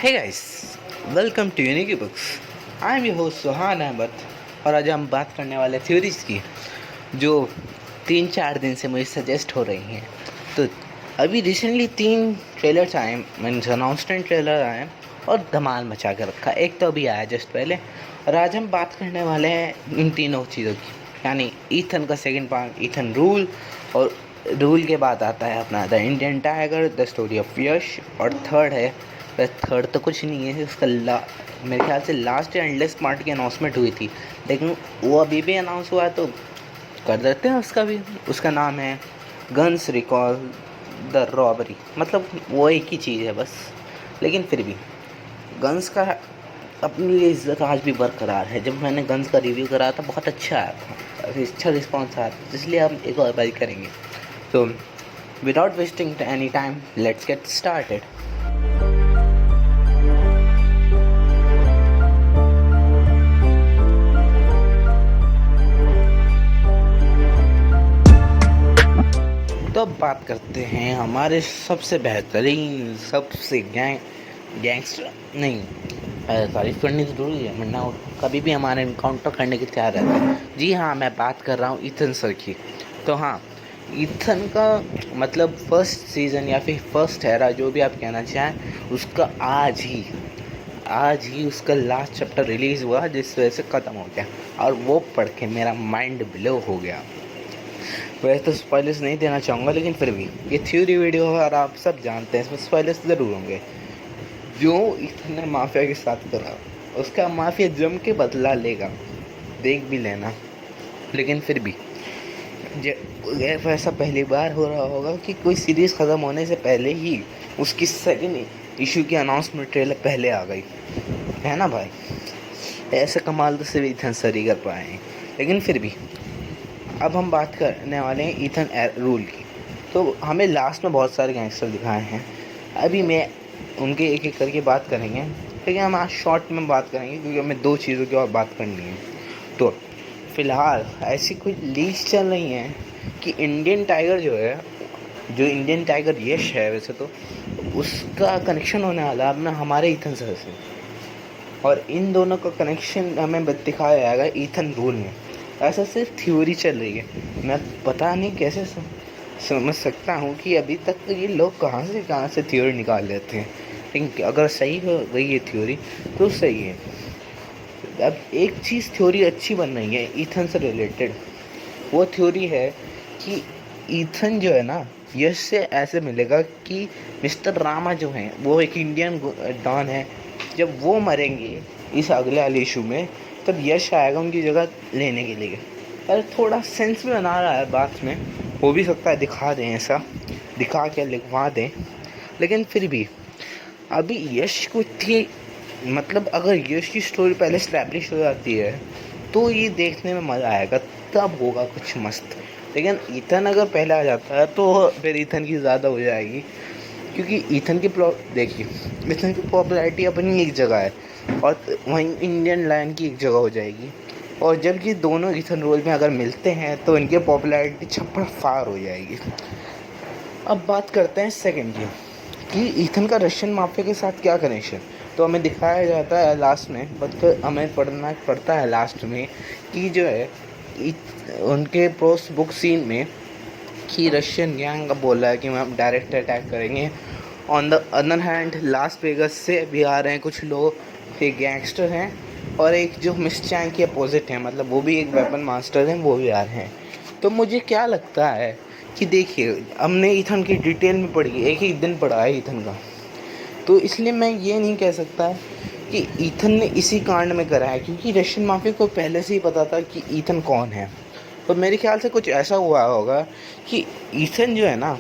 Hey guys, welcome to Uniki books. I am your host Suhan Ahmad और आज हम बात करने वाले थ्योरीज की जो 3-4 दिन से मुझे सजेस्ट हो रही हैं। तो अभी रिसेंटली 3 ट्रेलर्स आए, मीन्स अनाउंसमेंट ट्रेलर आए और धमाल मचा के रखा। एक तो अभी आया जस्ट पहले, और आज हम बात करने वाले हैं इन तीनों चीज़ों की, यानी ईथन का सेकंड पार्ट ईथन रूल, और रूल के बाद आता है अपना the Indian tiger, the story of Yash, और थर्ड तो कुछ नहीं है उसका। मेरे ख्याल से लास्ट या एंडलेस पार्ट की अनाउंसमेंट हुई थी, लेकिन वो अभी भी अनाउंस हुआ है तो कर देते हैं उसका भी। उसका नाम है गन्स रिकॉल द रॉबरी। मतलब वो एक ही चीज़ है बस, लेकिन फिर भी गन्स का अपने लिए इज्जत आज भी बरकरार है। जब मैंने गन्स का रिव्यू करा था बहुत अच्छा आया था, अच्छा रिस्पॉन्स आया था, इसलिए हम एक और बार करेंगे। तो without wasting any time let's get started. तो अब बात करते हैं हमारे सबसे बेहतरीन, सबसे गैंगस्टर नहीं, तारीफ करनी ज़रूरी है वरना कभी भी हमारे इनकाउंटर करने के तैयार रहते हैं। जी हाँ, मैं बात कर रहा हूँ ईथन सर की। तो हाँ, ईथन का मतलब फर्स्ट सीज़न या फिर फर्स्ट एरा जो भी आप कहना चाहें, उसका आज ही उसका लास्ट चैप्टर रिलीज़ हुआ, जिस वजह से ख़त्म हो गया, और वो पढ़ के मेरा माइंड ब्लो हो गया। वैसे तो स्पॉयलर्स नहीं देना चाहूँगा, लेकिन फिर भी ये थ्योरी वीडियो है और आप सब जानते हैं इसमें स्पॉयलर्स ज़रूर होंगे। जो ईथन ने माफिया के साथ करा, उसका माफिया जम के बदला लेगा, देख भी लेना। लेकिन फिर भी ऐसा पहली बार हो रहा होगा कि कोई सीरीज़ ख़त्म होने से पहले ही उसकी सेकंड इशू की अनाउंसमेंट ट्रेलर पहले आ गई है ना भाई। ऐसे कमाल तो सिर्फ ईथन सर ही कर पाए हैं। लेकिन फिर भी अब हम बात करने वाले हैं ईथन रूल की। तो हमें लास्ट में बहुत सारे गैंगस्टर दिखाए हैं, अभी मैं उनके एक एक करके बात करेंगे, लेकिन हम आज शॉर्ट में बात करेंगे क्योंकि हमें 2 चीज़ों की और बात करनी है। तो फ़िलहाल ऐसी कोई लीक्स चल रही हैं कि इंडियन टाइगर जो इंडियन टाइगर यश है, वैसे तो उसका कनेक्शन होने वाला है अपना हमारे ईथन सर से, और इन दोनों का कनेक्शन हमें दिखाया जाएगा ईथन रूल में। ऐसा सिर्फ थ्योरी चल रही है, मैं पता नहीं कैसे समझ सकता हूँ कि अभी तक तो ये लोग कहाँ से थ्योरी निकाल लेते हैं, लेकिन अगर सही हो गई ये थ्योरी तो सही है। अब एक चीज़ थ्योरी अच्छी बन रही है ईथन से रिलेटेड, वो थ्योरी है कि ईथन जो है ना यश से ऐसे मिलेगा कि मिस्टर रामा जो हैं वो एक इंडियन डॉन है, जब वो मरेंगे इस अगले वाले इशू में तब यश आएगा उनकी जगह लेने के लिए। अरे थोड़ा सेंस में बना रहा है बात में, हो भी सकता है दिखा दें, ऐसा दिखा के लिखवा दें, लेकिन फिर भी अभी यश को थी, मतलब अगर यश की स्टोरी पहले स्टैब्लिश हो जाती है तो ये देखने में मज़ा आएगा, तब होगा कुछ मस्त। लेकिन ईथन अगर पहले आ जाता है तो फिर ईथन की ज़्यादा हो जाएगी, क्योंकि ईथन की देखिए ईथन की पॉपुलैरिटी अपनी एक जगह है और वहीं इंडियन लायन की एक जगह हो जाएगी, और जब ये दोनों ईथन रोल में अगर मिलते हैं तो इनकी पॉपुलैरिटी छप्पड़ फाड़ हो जाएगी। अब बात करते हैं सेकंड की कि ईथन का रशियन माफिया के साथ क्या कनेक्शन। तो हमें दिखाया जाता है लास्ट में, बट हमें पढ़ना पड़ता है लास्ट में कि जो है उनके पोस्ट बुक सीन में कि रशियन गैंग का बोला है कि हम डायरेक्ट अटैक करेंगे। On the other hand Las Vegas से भी आ रहे हैं कुछ लोग, एक गैंगस्टर हैं और एक जो मिस चैंग के अपोजिट हैं, मतलब वो भी एक वेपन मास्टर हैं, वो भी आ रहे हैं। तो मुझे क्या लगता है कि देखिए हमने ईथन की डिटेल में पढ़ी, एक ही दिन पढ़ा है ईथन का, तो इसलिए मैं ये नहीं कह सकता कि ईथन ने इसी कांड में करा है, क्योंकि रशियन माफिया को पहले से ही पता था कि ईथन कौन है। तो मेरे ख्याल से कुछ ऐसा हुआ होगा कि ईथन जो है ना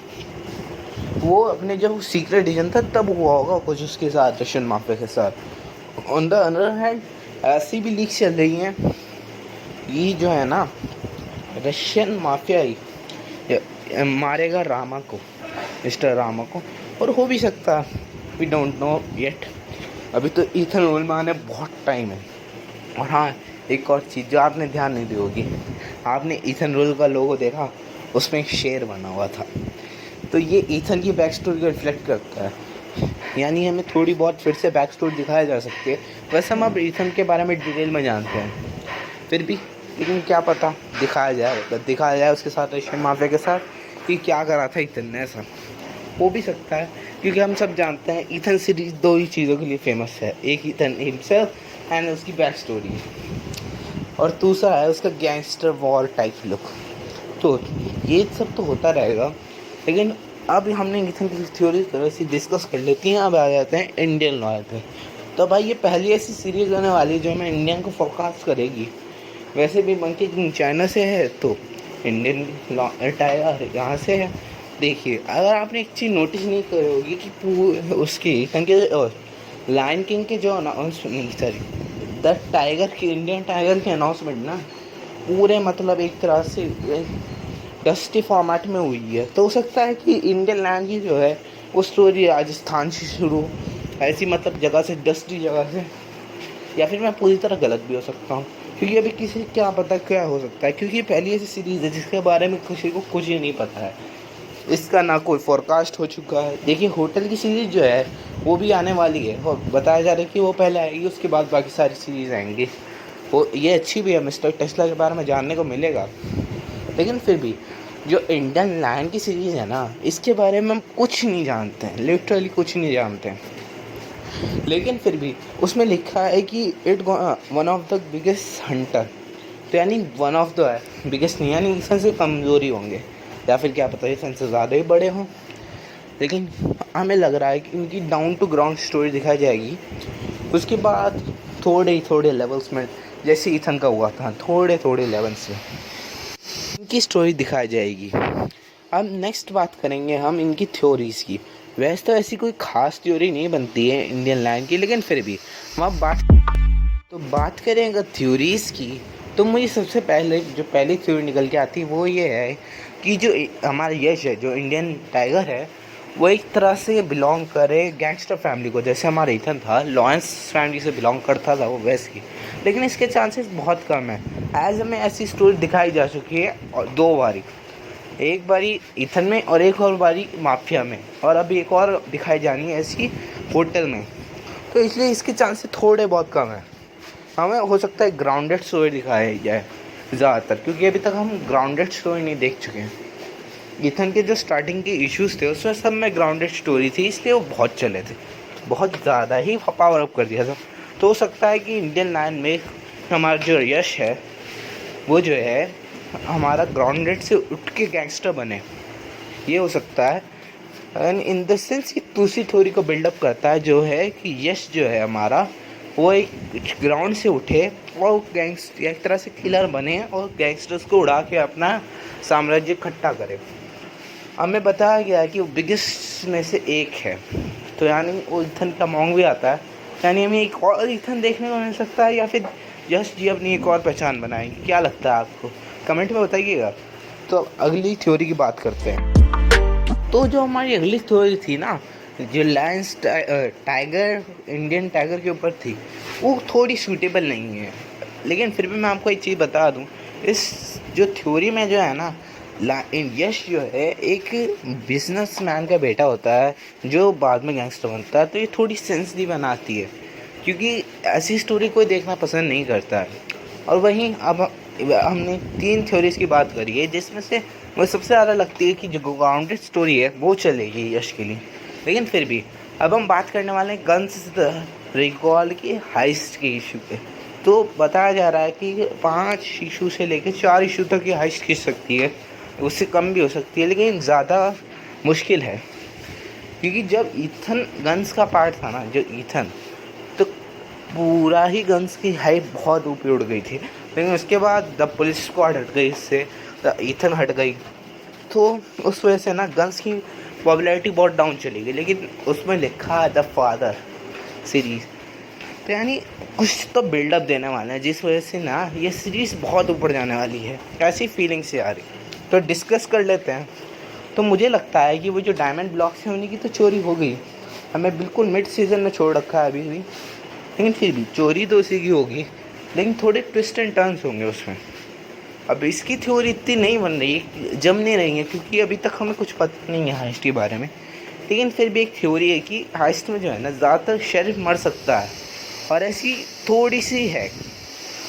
वो अपने जब सीक्रेट डिसीजन था तब हुआ होगा कुछ उसके साथ, रशियन माफिया के साथ। ऑन द अदर हैंड ऐसी भी लीक्स चल रही हैं ये जो है ना रशियन माफिया ही मारेगा रामा को, मिस्टर रामा को, और हो भी सकता, वी डोंट नो येट। अभी तो ईथन रोल में आने बहुत टाइम है। और हाँ, एक और चीज़ जो आपने ध्यान नहीं दी होगी, आपने ईथन रोल का लोगो देखा, उसमें एक शेर बना हुआ था, तो ये ईथन की बैक स्टोरी को रिफ्लेक्ट करता है। यानी हमें थोड़ी बहुत फिर से बैक स्टोरी दिखाया जा सकती है। वैसे हम अब ईथन के बारे में डिटेल में जानते हैं, फिर भी लेकिन क्या पता दिखाया जाए उसके साथ एशियन माफिया के साथ कि क्या करा था ईथन ने। ऐसा हो भी सकता है, क्योंकि हम सब जानते हैं ईथन सीरीज दो ही चीज़ों के लिए फेमस है, एक ईथन हिमसेल्फ एंड उसकी बैक स्टोरी, और दूसरा है उसका गैंगस्टर वॉर टाइप लुक। तो ये सब तो होता रहेगा, लेकिन अब हमने ईथन की थ्योरी थोड़ी सी डिस्कस कर लेती हैं। अब आ जाते हैं इंडियन लॉयर पे। तो भाई ये पहली ऐसी सीरीज होने वाली है जो हमें इंडियन को फोकस करेगी। वैसे भी मंकी किंग चाइना से है, तो इंडियन टाइगर यहाँ से है। देखिए, अगर आपने एक चीज़ नोटिस नहीं करी होगी कि उसकी लायन किंग के जो अनाउंस नहीं, सॉरी, द टाइगर की, इंडियन टाइगर की अनाउंसमेंट ना पूरे मतलब एक तरह से डस्टी फॉर्मेट में हुई है। तो हो सकता है कि इंडियन लैंड की जो है वो स्टोरी राजस्थान से शुरू, ऐसी मतलब जगह से, डस्टी जगह से, या फिर मैं पूरी तरह गलत भी हो सकता हूँ, क्योंकि अभी किसी क्या पता क्या हो सकता है, क्योंकि पहली ऐसी सीरीज़ है जिसके बारे में किसी को कुछ ही नहीं पता है। इसका ना कोई फोरकास्ट हो चुका है। देखिए, होटल की सीरीज़ जो है वो भी आने वाली है, और बताया जा रहा है कि वो पहले आएगी, उसके बाद बाकी सारी सीरीज़ आएंगी। वो ये अच्छी भी है, मिस्टर टेस्ला के बारे में जानने को मिलेगा। लेकिन फिर भी जो इंडियन लैंड की सीरीज़ है ना, इसके बारे में हम कुछ नहीं जानते हैं, लिटरली कुछ नहीं जानते हैं। लेकिन फिर भी उसमें लिखा है कि it one of the biggest Hunter, तो यानी वन ऑफ द है, बिगेस्ट नहीं, यानी ईथन से कमज़ोरी होंगे, या फिर क्या पता ईथन से ज़्यादा ही बड़े हों। लेकिन हमें लग रहा है कि इनकी डाउन टू ग्राउंड स्टोरी दिखाई जाएगी। उसके बाद थोड़े लेवल्स में, जैसे ईथन का हुआ था, थोड़े लेवल से इनकी स्टोरी दिखाई जाएगी। अब नेक्स्ट बात करेंगे हम इनकी थ्योरीज़ की। वैसे तो ऐसी कोई ख़ास थ्योरी नहीं बनती है इंडियन लैंड की, लेकिन फिर भी हम अब बात करें अगर थ्योरीज़ की, तो मुझे सबसे पहले जो पहली थ्योरी निकल के आती है वो ये है कि जो हमारा यश है, जो इंडियन टाइगर है, वो एक तरह से बिलोंग करे गैंगस्टर फैमिली को, जैसे हमारा ईथन था लॉरेंस फैमिली से बिलोंग करता था वो वैसे ही। लेकिन इसके चांसेस बहुत कम है, एज हमें ऐसी स्टोरी दिखाई जा चुकी है और दो बारी, एक बारी ईथन में और एक और बारी माफिया में, और अभी एक और दिखाई जानी है ऐसी होटल में। तो इसलिए इसके चांसेस थोड़े बहुत कम है। हमें हो सकता है ग्राउंडेड स्टोरी दिखाई जाए ज़्यादातर, क्योंकि अभी तक हम ग्राउंडेड स्टोरी नहीं देख चुके हैं। ईथन के जो स्टार्टिंग के इश्यूज़ थे उसमें सब में ग्राउंडेड स्टोरी थी, इसलिए वो बहुत चले थे, बहुत ज़्यादा ही पावर अप कर दिया था। तो हो सकता है कि इंडियन लाइन में हमारा जो यश है वो जो है हमारा ग्राउंडेड से उठ के गैंगस्टर बने, ये हो सकता है। एंड इन द सेंस कि दूसरी थ्योरी को बिल्डअप करता है, जो है कि यश जो है हमारा वो एक ग्राउंड से उठे और गैंगस्टर एक तरह से किलर बने और गैंगस्टर्स को उड़ा के अपना साम्राज्य इकट्ठा करे। हमें बताया गया है कि वो बिगेस्ट में से एक है, तो यानी वो ईथन का मॉन्ग भी आता है, यानी हमें एक और ईथन देखने को मिल सकता है, या फिर यश जी अपनी एक और पहचान बनाएंगे। क्या लगता है आपको, कमेंट में बताइएगा। तो अब अगली थ्योरी की बात करते हैं। तो जो हमारी अगली थ्योरी थी ना, जो लायंस टाइगर, इंडियन टाइगर के ऊपर थी, वो थोड़ी सूटेबल नहीं है। लेकिन फिर भी मैं आपको एक चीज़ बता दूं, इस जो थ्योरी में जो है ना, यश जो है एक बिजनेसमैन का बेटा होता है जो बाद में गैंगस्टर बनता है, तो ये थोड़ी सेंस भी बनाती है, क्योंकि ऐसी स्टोरी कोई देखना पसंद नहीं करता है। और वहीं अब हमने 3 थ्योरीज की बात करी है, जिसमें से मुझे सबसे ज़्यादा लगती है कि जो ग्राउंडेड स्टोरी है वो चलेगी यश के लिए। लेकिन फिर भी अब हम बात करने वाले हैं गन्स रिकॉल की हाइस्ट के इशू पे। तो बताया जा रहा है कि 5 इशू से लेकर 4 इशू तक की हाइस्ट खींच सकती है, उससे कम भी हो सकती है, लेकिन ज़्यादा मुश्किल है, क्योंकि जब ईथन गन्स का पार्ट था ना, जो ईथन, तो पूरा ही गन्स की हाइप बहुत ऊपर उड़ गई थी। लेकिन उसके बाद द पुलिस स्क्वाड हट गई, इससे द ईथन हट गई, तो उस वजह से ना गन्स की पॉपुलैरिटी बहुत डाउन चली गई। लेकिन उसमें लिखा है द फादर सीरीज़, तो यानी कुछ तो बिल्डअप देने वाले हैं, जिस वजह से ना ये सीरीज़ बहुत ऊपर जाने वाली है, ऐसी फीलिंग से आ रही। तो डिस्कस कर लेते हैं। तो मुझे लगता है कि वो जो डायमंड ब्लॉक्स हैं उन्हीं की तो चोरी हो गई, हमें बिल्कुल मिड सीज़न में छोड़ रखा है अभी भी, लेकिन फिर भी चोरी तो उसी की होगी, लेकिन थोड़े ट्विस्ट एंड टर्न्स होंगे उसमें। अब इसकी थ्योरी इतनी नहीं बन रही है, जम नहीं रही है, क्योंकि अभी तक हमें कुछ पता नहीं है हाइस्ट के बारे में, लेकिन फिर भी एक थ्योरी है कि हाइस्ट में जो है ना ज़्यादातर शेरिफ मर सकता है, और ऐसी थोड़ी सी है,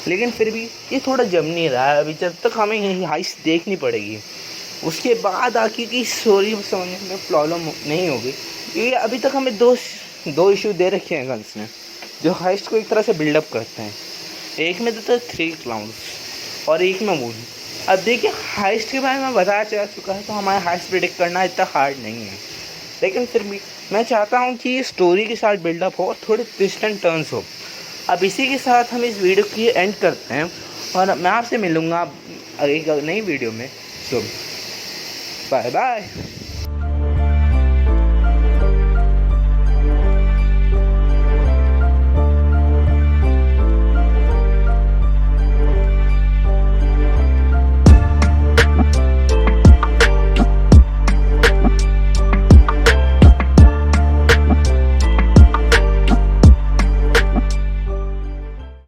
लेकिन फिर भी ये थोड़ा जम नहीं रहा है अभी। जब तक हमें यही हाइस्ट देखनी पड़ेगी, उसके बाद आगे की स्टोरी समझने में प्रॉब्लम नहीं होगी, क्योंकि अभी तक हमें दो इशू दे रखे हैं गन्स ने जो हाइस्ट को एक तरह से बिल्डअप करते हैं। एक में देता है 3 क्लाउन्स और एक में मून। अब देखिए हाइस्ट के बारे में बताया जा चुका है, तो हमारा हाइस्ट प्रेडिक्ट करना इतना हार्ड नहीं है, लेकिन फिर भी मैं चाहता हूँ कि ये स्टोरी के साथ बिल्डअप हो और थोड़े ट्विस्ट एंड टर्न्स हो। अब इसी के साथ हम इस वीडियो की एंड करते हैं, और मैं आपसे मिलूँगा एक नई वीडियो में। सो बाय बाय।